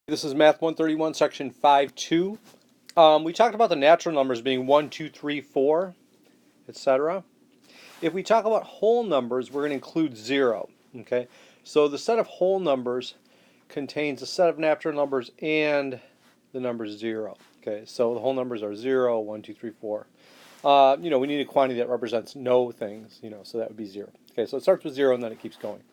This is Math 131, section 5.2. We talked about the natural numbers being 1, 2, 3, 4, etc. If we talk about whole numbers, we're going to include 0. Okay, so the set of whole numbers contains a set of natural numbers and the number 0. Okay, so the whole numbers are 0, 1, 2, 3, 4. We need a quantity that represents no things, so that would be 0. Okay, so it starts with 0 and then it keeps going.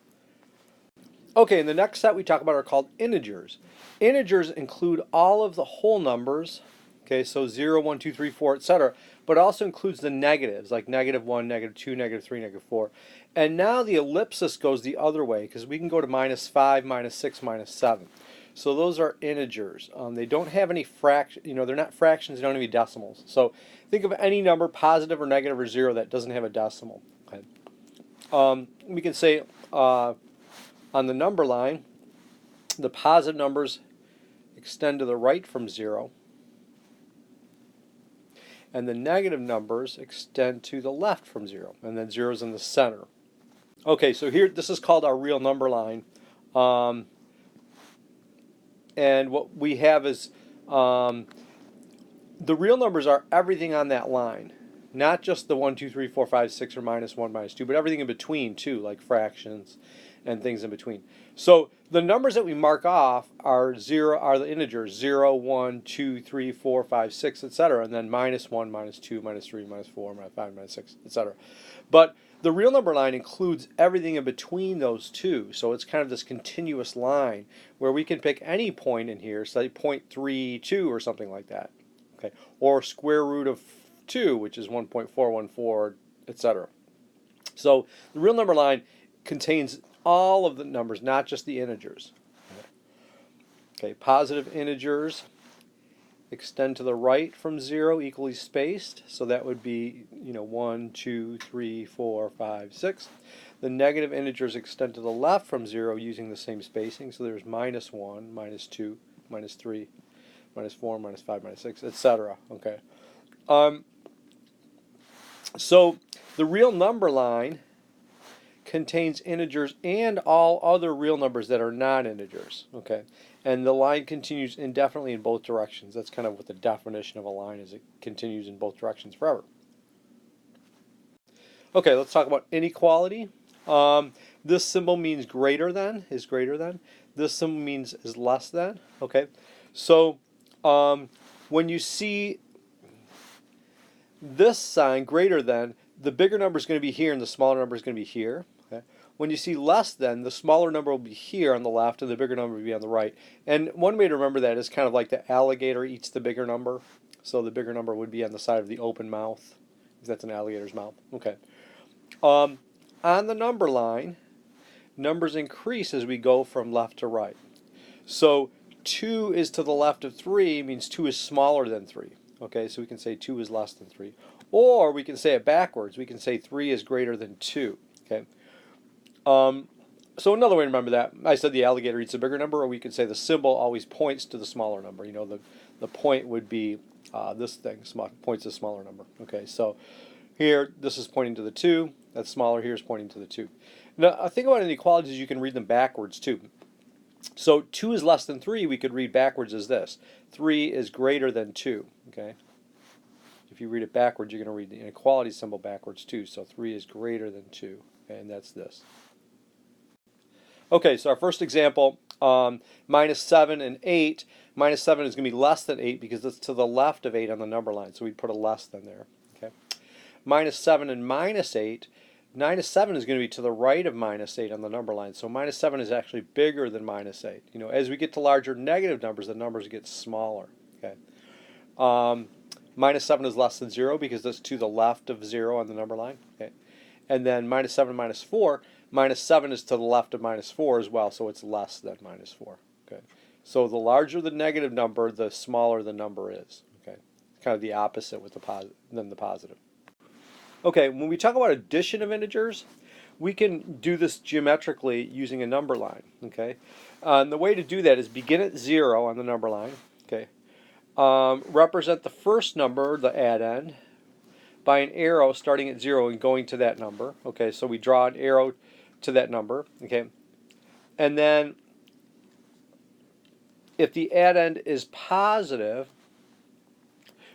Okay, and the next set we talk about are called integers. Integers include all of the whole numbers, okay, so 0, 1, 2, 3, 4, etc., but also includes the negatives, like -1, -2, -3, -4. And now the ellipsis goes the other way, because we can go to -5, -6, -7. So those are integers. They don't have any fraction, they're not fractions, they don't have any decimals. So think of any number, positive or negative or 0, that doesn't have a decimal. Okay. We can say on the number line, the positive numbers extend to the right from 0, and the negative numbers extend to the left from 0, and then 0 is in the center. Okay, so here, this is called our real number line, and what we have is the real numbers are everything on that line, not just the 1, 2, 3, 4, 5, 6, or -1, -2, but everything in between too, like fractions and things in between. So the numbers that we mark off are the integers 0, 1, 2, 3, 4, 5, 6, etc., and then -1, -2, -3, -4, -5, -6, etc. But the real number line includes everything in between those two, so it's kind of this continuous line where we can pick any point in here, say 0.32 or something like that, okay, or square root of 2, which is 1.414, etc. So the real number line contains all of the numbers, not just the integers. Okay, positive integers extend to the right from 0, equally spaced, so that would be 1, 2, 3, 4, 5, 6. The negative integers extend to the left from 0 using the same spacing, so there's -1, -2, -3, -4, -5, -6, etc. Okay. So the real number line contains integers and all other real numbers that are non-integers, okay? And the line continues indefinitely in both directions. That's kind of what the definition of a line is. It continues in both directions forever. Okay, let's talk about inequality. This symbol means greater than, is greater than. This symbol means is less than, okay? So when you see this sign, greater than, the bigger number is going to be here and the smaller number is going to be here. Okay. When you see less than, the smaller number will be here on the left and the bigger number will be on the right. And one way to remember that is kind of like the alligator eats the bigger number. So the bigger number would be on the side of the open mouth, if that's an alligator's mouth. Okay. On the number line, numbers increase as we go from left to right. So 2 is to the left of 3 means 2 is smaller than 3. Okay, so we can say 2 is less than 3. Or we can say it backwards. We can say 3 is greater than 2. Okay. So another way to remember that, I said the alligator eats a bigger number, or we could say the symbol always points to the smaller number. The point would be this thing, points to the smaller number. Okay, so here, this is pointing to the 2. That's smaller. Here is pointing to the 2. Now, a thing about inequalities, you can read them backwards too. So 2 is less than 3, we could read backwards as this. 3 is greater than 2. Okay. If you read it backwards, you're going to read the inequality symbol backwards too. So 3 is greater than 2, okay, and that's this. Okay, so our first example, -7 and 8. -7 is going to be less than 8 because it's to the left of 8 on the number line, so we'd put a less than there. Okay. -7 and -8. -7 is going to be to the right of -8 on the number line, so -7 is actually bigger than -8. As we get to larger negative numbers, the numbers get smaller. Okay. -7 is less than 0 because that's to the left of 0 on the number line. Okay. And then -7, -4. -7 is to the left of -4 as well, so it's less than -4. Okay. So the larger the negative number, the smaller the number is. Okay. Kind of the opposite with than the positive. Okay, when we talk about addition of integers, we can do this geometrically using a number line. Okay. And the way to do that is begin at 0 on the number line. Okay. Represent the first number, the add-end, by an arrow starting at 0 and going to that number. Okay, so we draw an arrow to that number. Okay, and then if the addend is positive,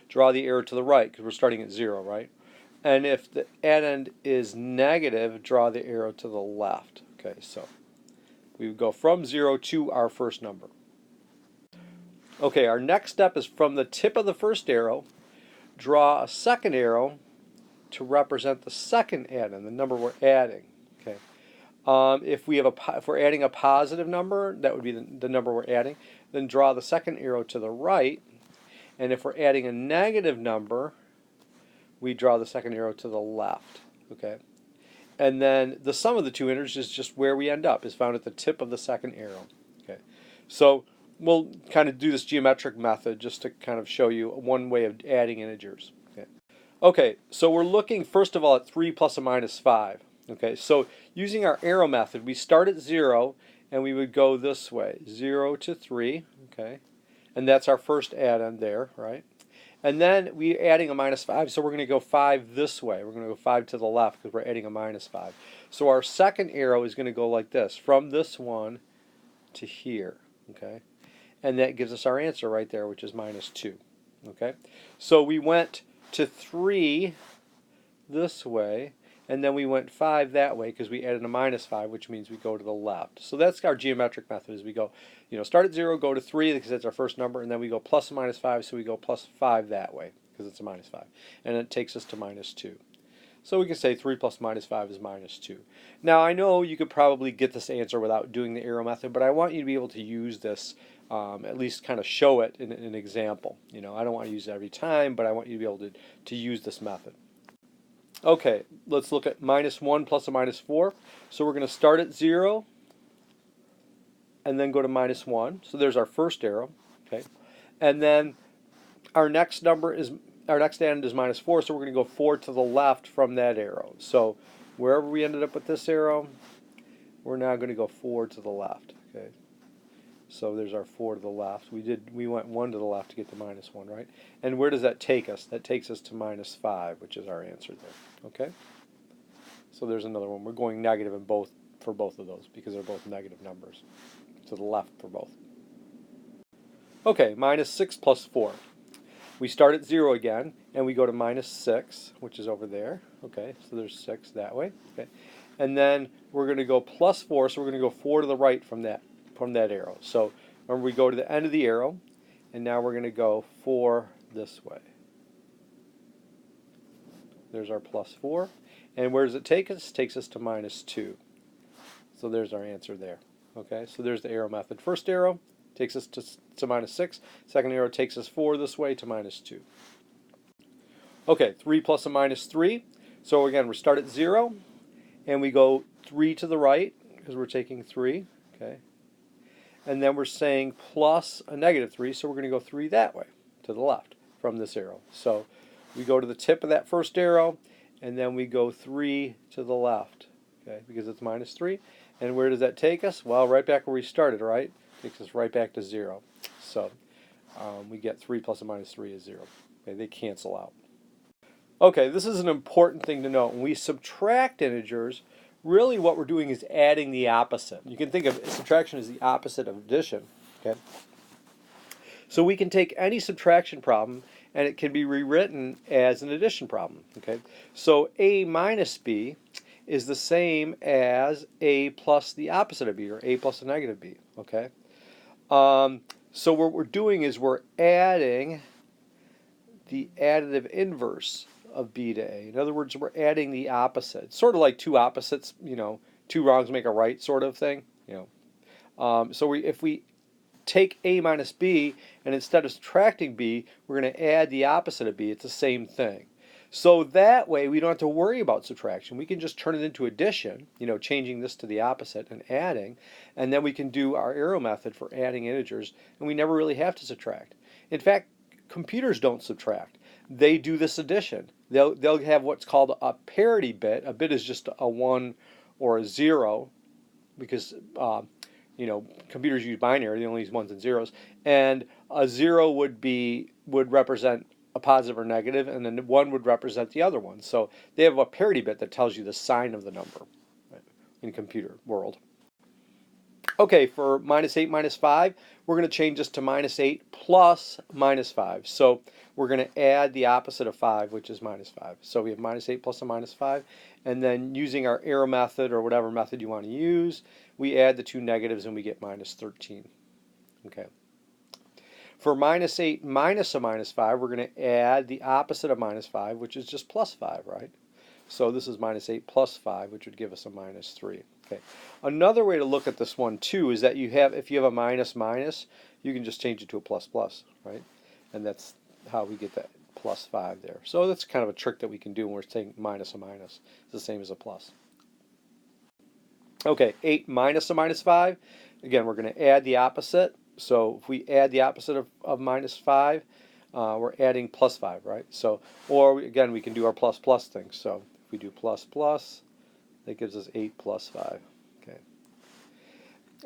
draw the arrow to the right because we're starting at 0, right? And if the addend is negative, draw the arrow to the left. Okay, so we would go from 0 to our first number. Okay, our next step is from the tip of the first arrow, draw a second arrow to represent the second addend, the number we're adding. Okay, if we're adding a positive number, that would be the number we're adding. Then draw the second arrow to the right, and if we're adding a negative number, we draw the second arrow to the left. Okay, and then the sum of the two integers is just where we end up, is found at the tip of the second arrow. Okay, so we'll kind of do this geometric method just to kind of show you one way of adding integers. Okay, so we're looking first of all at 3 plus or minus 5. Okay, so using our arrow method, we start at 0 and we would go this way, 0 to 3. Okay, and that's our first addend there, right? And then we're adding a minus 5, so we're going to go 5 this way. We're going to go 5 to the left because we're adding a minus 5. So our second arrow is going to go like this, from this one to here. Okay, and that gives us our answer right there, which is minus 2. Okay, so we went to 3 this way, and then we went 5 that way because we added a minus 5, which means we go to the left. So that's our geometric method, is we go, start at 0, go to 3 because that's our first number, and then we go plus or minus 5, so we go plus 5 that way because it's a minus 5. And it takes us to minus 2. So we can say 3 plus minus 5 is minus 2. Now I know you could probably get this answer without doing the arrow method, but I want you to be able to use this, at least kind of show it in an example. I don't want to use it every time, but I want you to be able to use this method. Okay, let's look at minus 1 plus or minus 4. So we're going to start at 0 and then go to minus 1. So there's our first arrow. Okay, and then our next addend is minus 4, so we're going to go 4 to the left from that arrow. So wherever we ended up with this arrow, we're now going to go 4 to the left. Okay, so there's our 4 to the left. We went 1 to the left to get to minus 1, right? And where does that take us? That takes us to minus 5, which is our answer there. Okay, so there's another one. We're going negative for both of those because they're both negative numbers. To the left for both. Okay, minus 6 plus 4. We start at 0 again, and we go to minus 6, which is over there. Okay, so there's 6 that way. Okay, and then we're going to go plus 4, so we're going to go 4 to the right from that arrow. So remember, we go to the end of the arrow, and now we're going to go 4 this way. There's our plus 4. And where does it take us? It takes us to minus 2. So there's our answer there. Okay, so there's the arrow method. First arrow takes us to minus 6. Second arrow takes us 4 this way to minus 2. Okay, 3 plus or minus 3. So again, we start at 0, and we go 3 to the right because we're taking 3. Okay, and then we're saying plus a negative 3, so we're going to go 3 that way to the left from this arrow. So we go to the tip of that first arrow, and then we go 3 to the left, okay, because it's minus 3. And where does that take us? Well, right back where we started, right? Takes us right back to 0. So we get 3 plus or minus 3 is 0. Okay, they cancel out. Okay, this is an important thing to note. When we subtract integers, really what we're doing is adding the opposite. You can think of subtraction as the opposite of addition. Okay, so we can take any subtraction problem and it can be rewritten as an addition problem. Okay, so a minus b is the same as a plus the opposite of b, or a plus a negative b. Okay, so what we're doing is we're adding the additive inverse of b to a. In other words, we're adding the opposite. It's sort of like two opposites, two wrongs make a right sort of thing. So if we take a minus b, and instead of subtracting b, we're going to add the opposite of b. It's the same thing. So that way we don't have to worry about subtraction. We can just turn it into addition, changing this to the opposite and adding, and then we can do our arrow method for adding integers, and we never really have to subtract. In fact, computers don't subtract. They do this addition. They'll have what's called a parity bit. A bit is just a 1 or a 0, because computers use binary. They only use ones and zeros, and a 0 would represent a positive or negative, and then 1 would represent the other one. So they have a parity bit that tells you the sign of the number, right, in computer world. Okay, for minus 8 minus 5, we're going to change this to minus 8 plus minus 5. So we're going to add the opposite of 5, which is minus 5. So we have minus 8 plus a minus 5. And then using our arrow method or whatever method you want to use, we add the two negatives and we get minus 13. Okay. For minus 8 minus a minus 5, we're going to add the opposite of minus 5, which is just plus 5, right? So this is minus 8 plus 5, which would give us a minus 3. Okay. Another way to look at this one too is that if you have a minus minus, you can just change it to a plus plus, right? And that's how we get that plus 5 there. So that's kind of a trick that we can do when we're saying minus a minus. It's the same as a plus. Okay, 8 minus a minus 5. Again, we're going to add the opposite. So if we add the opposite of minus 5, we're adding plus 5, right? So, or again, we can do our plus plus thing. So if we do plus plus, that gives us 8 plus 5. Okay.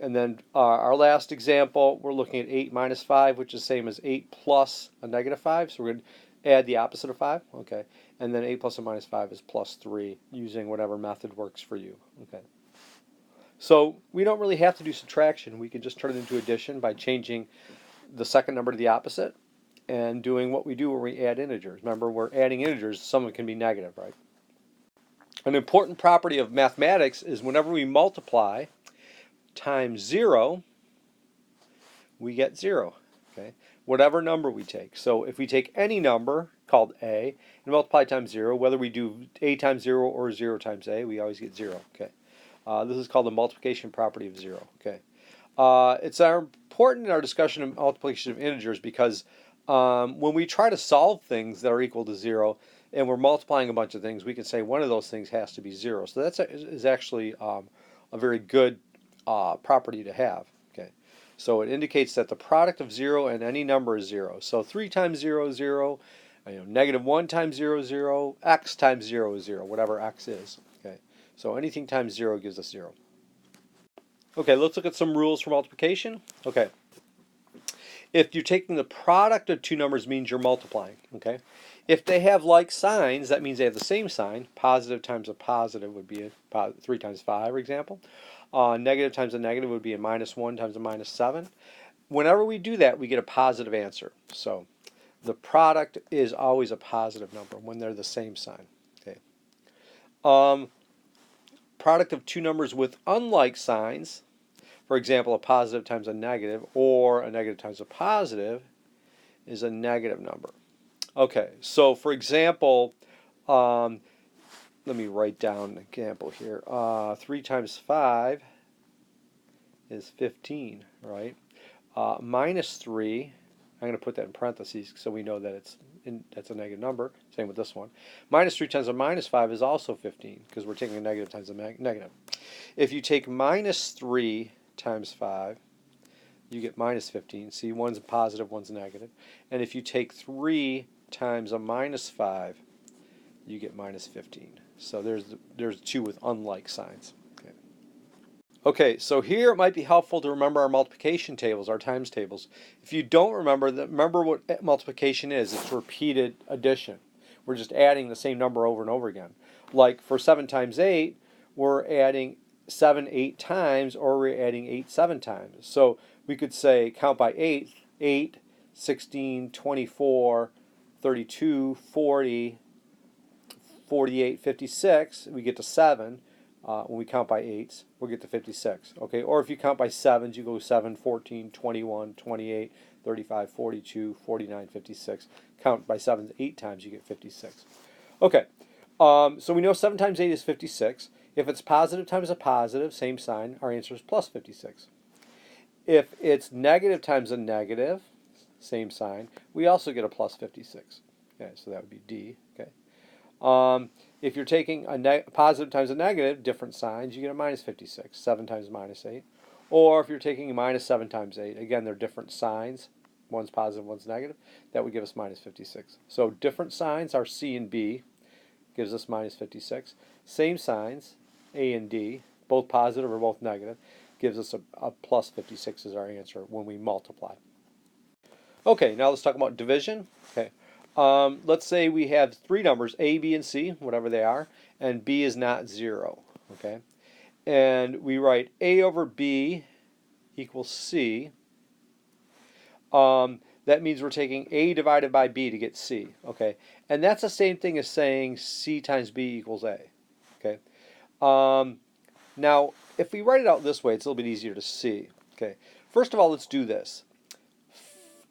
And then our last example, we're looking at 8 minus 5, which is the same as 8 plus a negative 5. So we're going to add the opposite of 5. Okay. And then 8 plus a minus 5 is plus 3, using whatever method works for you. Okay. So we don't really have to do subtraction. We can just turn it into addition by changing the second number to the opposite and doing what we do when we add integers. Remember, we're adding integers. Some of it can be negative, right? An important property of mathematics is whenever we multiply times 0, we get 0. Okay? Whatever number we take. So if we take any number called a and multiply times 0, whether we do a times 0 or 0 times a, we always get 0. Okay? This is called the multiplication property of 0. Okay? It's important in our discussion of multiplication of integers because when we try to solve things that are equal to 0 and we're multiplying a bunch of things, we can say one of those things has to be 0. So that is actually a very good property to have. Okay, so it indicates that the product of 0 and any number is 0. So 3 times 0 is 0. Negative 1 times 0 is 0. X times 0 is 0, whatever x is. Okay, so anything times 0 gives us 0. Okay, let's look at some rules for multiplication. Okay, if you're taking the product of two numbers means you're multiplying. Okay, if they have like signs, that means they have the same sign. Positive times a positive would be 3 times 5, for example. Negative times a negative would be a minus 1 times a minus 7. Whenever we do that, we get a positive answer. So the product is always a positive number when they're the same sign. Okay. Product of two numbers with unlike signs, for example, a positive times a negative or a negative times a positive, is a negative number. Okay, so for example, let me write down an example here. 3 times 5 is 15, right? Minus 3, I'm going to put that in parentheses so we know that that's a negative number. Same with this one. Minus 3 times a minus 5 is also 15 because we're taking a negative times a negative. If you take minus 3 times 5, you get minus 15. See, one's positive, one's negative. And if you take 3 times a minus 5, you get minus 15. So there's two with unlike signs. Okay. Okay, so here it might be helpful to remember our multiplication tables, our times tables. If you don't remember what multiplication is. It's repeated addition. We're just adding the same number over and over again. Like for 7 times 8, we're adding 7 8 times, or we're adding 8 7 times. So we could say count by 8, 8, 16, 24, 32, 40, 48, 56. We get to 7. When we count by 8s, we'll get to 56. Okay, or if you count by 7s, you go 7, 14, 21, 28, 35, 42, 49, 56. Count by 7s 8 times, you get 56. Okay, so we know 7 times 8 is 56. If it's positive times a positive, same sign, our answer is plus 56. If it's negative times a negative, same sign, we also get a plus 56. Okay, so that would be D. Okay. If you're taking a positive times a negative, different signs, you get a minus 56, 7 times minus 8. Or if you're taking a minus 7 times 8, again, they're different signs. One's positive, one's negative. That would give us minus 56. So different signs are C and B, gives us minus 56. Same signs, A and D, both positive or both negative, gives us a plus 56 as our answer when we multiply. Okay, now let's talk about division. Okay. Let's say we have 3 numbers, A, B, and C, whatever they are, and B is not 0. Okay, and we write A over B equals C, that means we're taking A divided by B to get C, okay? And that's the same thing as saying C times B equals A, okay? Now, if we write it out this way, it's a little bit easier to see, okay? First of all, let's do this.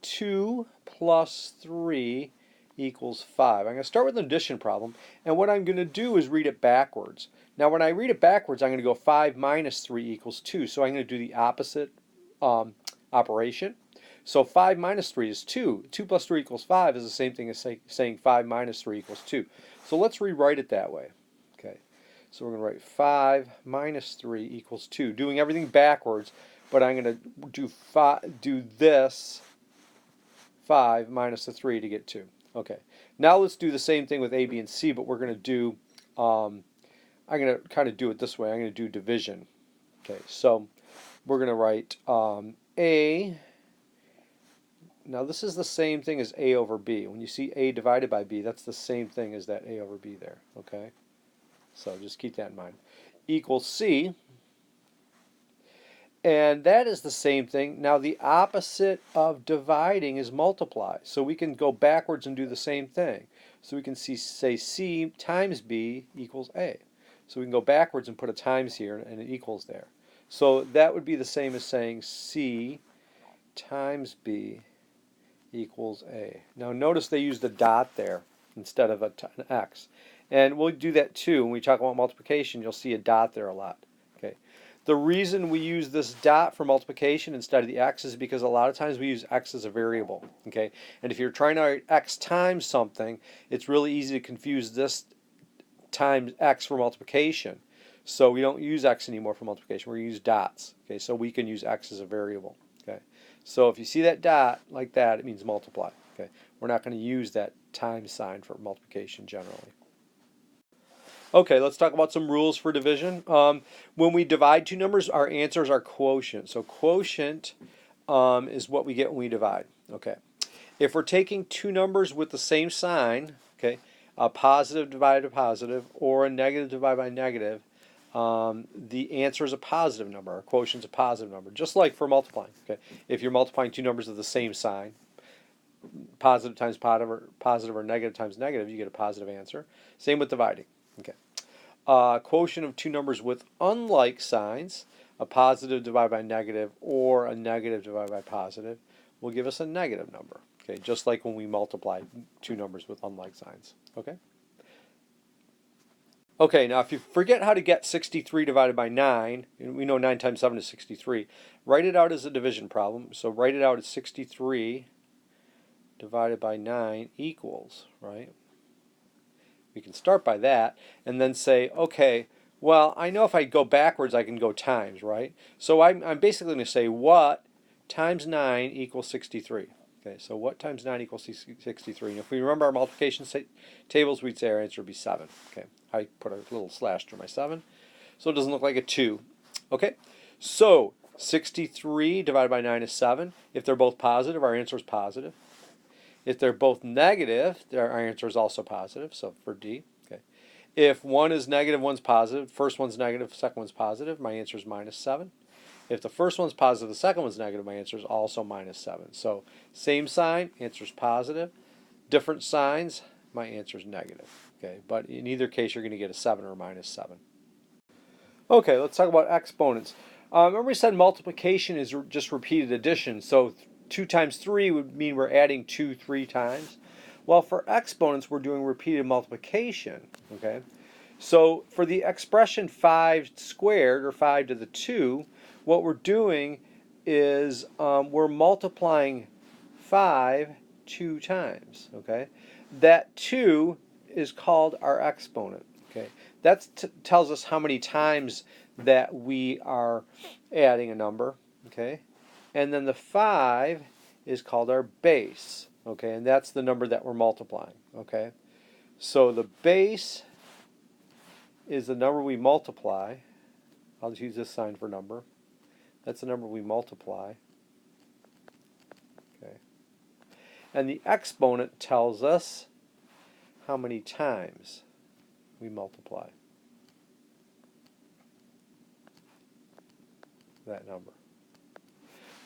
2 plus 3 equals 5. I'm going to start with an addition problem, and what I'm going to do is read it backwards. Now, when I read it backwards, I'm going to go 5 minus 3 equals 2, so I'm going to do the opposite operation. So 5 minus 3 is 2. 2 plus 3 equals 5 is the same thing as saying 5 minus 3 equals 2. So let's rewrite it that way. Okay. So we're going to write 5 minus 3 equals 2, doing everything backwards, but I'm going to do this 5 minus the 3 to get 2. Okay. Now let's do the same thing with A, B, and C, but we're going to do, I'm going to kind of do it this way. I'm going to do division. Okay, so we're going to write A. Now this is the same thing as A over B. When you see A divided by B, that's the same thing as that A over B there, okay? So just keep that in mind. Equals C. And that is the same thing. Now the opposite of dividing is multiply. So we can go backwards and do the same thing. So we can say C times B equals A. So we can go backwards and put a times here and it equals there. So that would be the same as saying C times B equals A. Now notice they used a dot there instead of an X. And we'll do that too. When we talk about multiplication, you'll see a dot there a lot. Okay. The reason we use this dot for multiplication instead of the X is because a lot of times we use X as a variable. Okay. And if you're trying to write X times something, it's really easy to confuse this times X for multiplication. So we don't use X anymore for multiplication. We use dots. Okay. So we can use X as a variable. Okay. So if you see that dot like that, it means multiply. Okay. We're not going to use that times sign for multiplication generally. Okay, let's talk about some rules for division. When we divide two numbers, our answers are quotient. So quotient is what we get when we divide. Okay. If we're taking two numbers with the same sign, okay, a positive divided by positive or a negative divided by negative, the answer is a positive number. Our quotient is a positive number, just like for multiplying. Okay, if you're multiplying two numbers of the same sign, positive times positive or negative times negative, you get a positive answer. Same with dividing. Okay, quotient of two numbers with unlike signs, a positive divided by negative or a negative divided by positive, will give us a negative number. Okay, just like when we multiply two numbers with unlike signs. Okay. Okay, now if you forget how to get 63 divided by 9, we know 9 times 7 is 63, write it out as a division problem. So write it out as 63 divided by 9 equals, right? We can start by that and then say, okay, well, I know if I go backwards I can go times, right? So I'm basically going to say what times 9 equals 63. Okay, so what times 9 equals 63? And if we remember our multiplication tables, we'd say our answer would be 7. Okay, I put a little slash through my 7, so it doesn't look like a 2. Okay, so 63 divided by 9 is 7. If they're both positive, our answer is positive. If they're both negative, our answer is also positive, so for D. Okay. If one is negative, one's positive, first one's negative, second one's positive, my answer is minus 7. If the first one's positive, the second one's negative, my answer is also minus 7. So same sign, answer is positive. Different signs, my answer is negative. Okay, but in either case, you're going to get a 7 or a minus 7. Okay, let's talk about exponents. Remember we said multiplication is just repeated addition. So 2 times 3 would mean we're adding 2 3 times. Well, for exponents, we're doing repeated multiplication. Okay, so for the expression 5 squared, or 5 to the 2, what we're doing is we're multiplying 5 2 times. Okay, that 2 is called our exponent. Okay, that tells us how many times that we are adding a number. Okay, and then the 5 is called our base. Okay, and that's the number that we're multiplying. Okay, so the base is the number we multiply. I'll just use this sign for number. That's the number we multiply. Okay, and the exponent tells us how many times we multiply that number.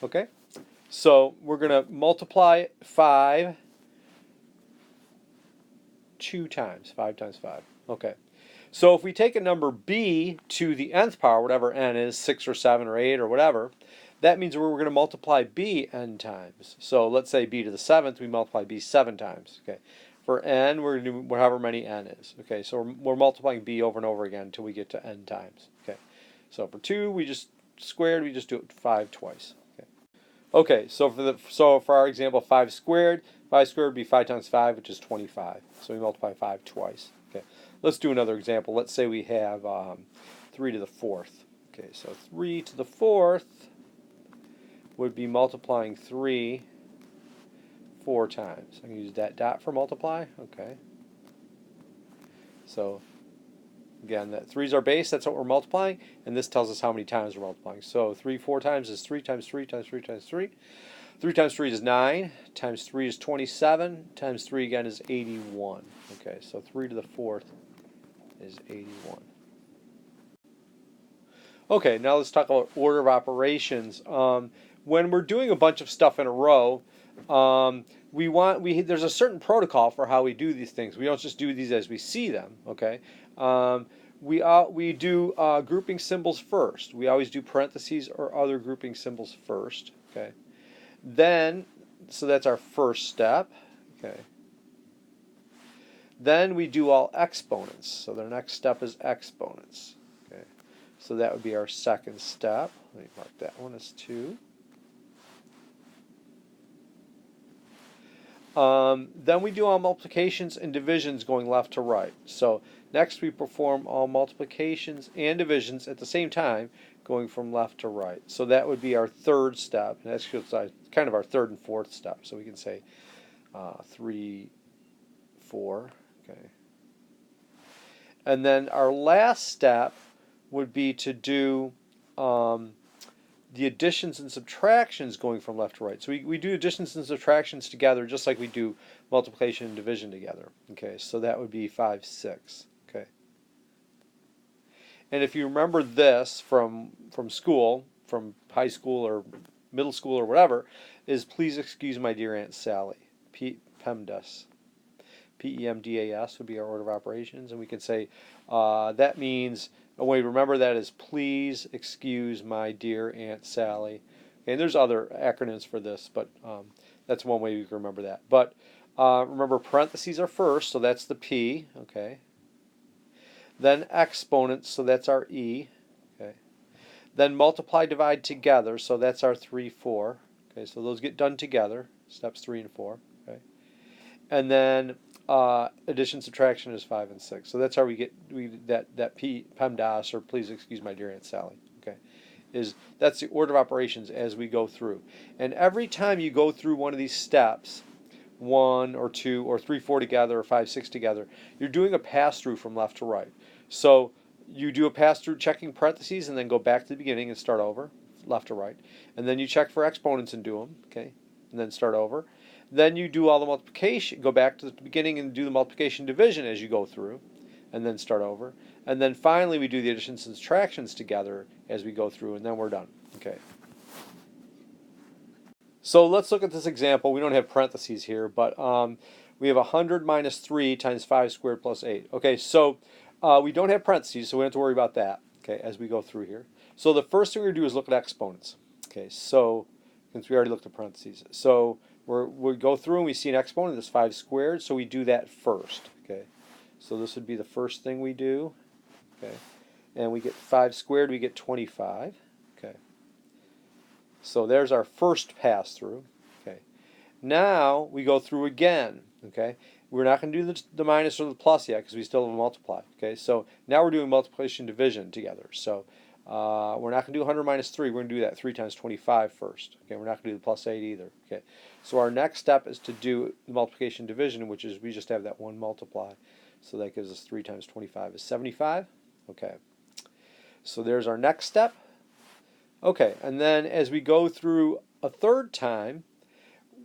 Okay, so we're going to multiply 5 2 times. 5 times 5. Okay. So if we take a number b to the nth power, whatever n is, 6 or 7 or 8 or whatever, that means we're going to multiply b n times. So let's say b to the 7th, we multiply b 7 times. Okay. For n, we're going to do however many n is. Okay, so we're multiplying b over and over again until we get to n times. Okay. So for 2, we just squared, we just do it 5 twice. Okay. Okay, so for our example, 5 squared would be 5 times 5, which is 25. So we multiply 5 twice. Okay, let's do another example. Let's say we have 3 to the 4th. Okay, so 3 to the 4th would be multiplying 3 4 times. I can use that dot for multiply. Okay. So again, that 3 is our base. That's what we're multiplying, and this tells us how many times we're multiplying. So 3 4 times is 3 times 3 times 3 times 3. 3 times 3 is 9, times 3 is 27, times 3 again is 81. Okay, so 3 to the 4th is 81. Okay, now let's talk about order of operations. When we're doing a bunch of stuff in a row, there's a certain protocol for how we do these things. We don't just do these as we see them. Okay, we do grouping symbols first. We always do parentheses or other grouping symbols first. Okay. Then, so that's our first step. Okay. Then we do all exponents. So the next step is exponents. Okay. So that would be our second step. Let me mark that one as 2. Then we do all multiplications and divisions going left to right. So next we perform all multiplications and divisions at the same time going from left to right. So that would be our third step. And that's kind of our third and fourth step. So we can say 3, 4. Okay. And then our last step would be to do the additions and subtractions going from left to right. So we do additions and subtractions together just like we do multiplication and division together. Okay, so that would be 5, 6. Okay. And if you remember this from school, from high school or middle school or whatever, is please excuse my dear Aunt Sally. PEMDAS. PEMDAS would be our order of operations. And we can say that means, a way to remember that is please excuse my dear Aunt Sally. Okay, and there's other acronyms for this, but that's one way you can remember that. But remember, parentheses are first, so that's the P. Okay. Then exponents, so that's our E. Okay. Then multiply, divide together, so that's our 3, 4. Okay, so those get done together, steps 3 and 4. Okay. And then addition, subtraction is 5 and 6. So that's how we get that PEMDAS, or please excuse my dear Aunt Sally. Okay, that's the order of operations as we go through. And every time you go through one of these steps, 1 or 2 or 3, 4 together, or 5, 6 together, you're doing a pass-through from left to right. So you do a pass-through checking parentheses and then go back to the beginning and start over, left to right. And then you check for exponents and do them, okay, and then start over. Then you do all the multiplication, go back to the beginning and do the multiplication division as you go through, and then start over. And then finally we do the additions and subtractions together as we go through, and then we're done. Okay. So let's look at this example. We don't have parentheses here, but we have 100 minus 3 times 5 squared plus 8. Okay, so we don't have parentheses, so we don't have to worry about that, okay, as we go through here. So the first thing we're going to do is look at exponents. Okay, so since we already looked at parentheses. So we go through and we see an exponent that's 5 squared, so we do that first. Okay, so this would be the first thing we do. Okay, and we get 5 squared, we get 25. Okay, so there's our first pass through. Okay, now we go through again. Okay, we're not going to do the minus or the plus yet because we still have a multiply. Okay, so now we're doing multiplication division together. So we're not going to do 100 minus 3. We're going to do that 3 times 25 first. Okay, we're not going to do the plus 8 either. Okay, so our next step is to do the multiplication division, which is we just have that one multiply. So that gives us 3 times 25 is 75. Okay, so there's our next step. Okay, and then as we go through a third time,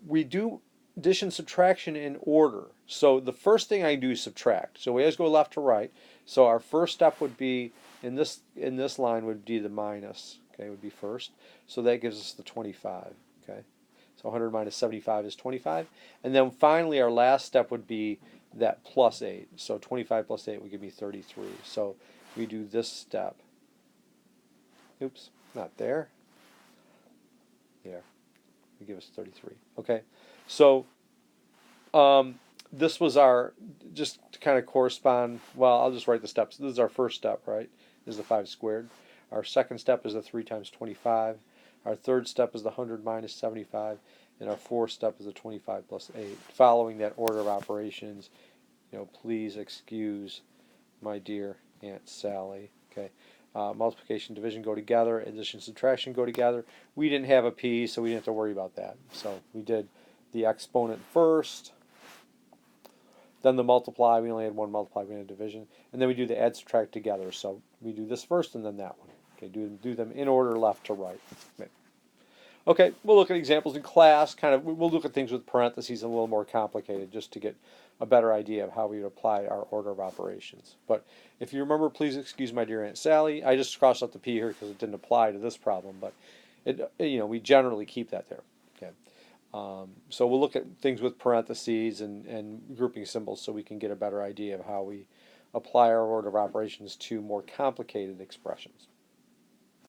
we do addition subtraction in order. So the first thing I do is subtract. So we always go left to right. So our first step would be in this line would be the minus. okay, would be first. So that gives us the 25, okay. So 100 minus 75 is 25. And then finally our last step would be that plus 8. So 25 plus 8 would give me 33. So we do this step. Oops, not there. There. It gives us 33. Okay. So this was our, just to kind of correspond, well, I'll just write the steps. This is our first step, right? This is the 5 squared. Our second step is the 3 times 25. Our third step is the 100 minus 75. And our fourth step is the 25 plus 8. Following that order of operations, please excuse my dear Aunt Sally. Okay. Multiplication, division go together. Addition, subtraction go together. We didn't have a p, so we didn't have to worry about that. So we did the exponent first. Then the multiply, we only had one multiply, we had division. And then we do the add, subtract together. So we do this first and then that one. Okay, do them in order left to right. Okay, we'll look at examples in class. We'll look at things with parentheses a little more complicated just to get a better idea of how we would apply our order of operations. But if you remember, please excuse my dear Aunt Sally. I just crossed out the P here because it didn't apply to this problem, but we generally keep that there. Okay. So we'll look at things with parentheses and grouping symbols so we can get a better idea of how we apply our order of operations to more complicated expressions.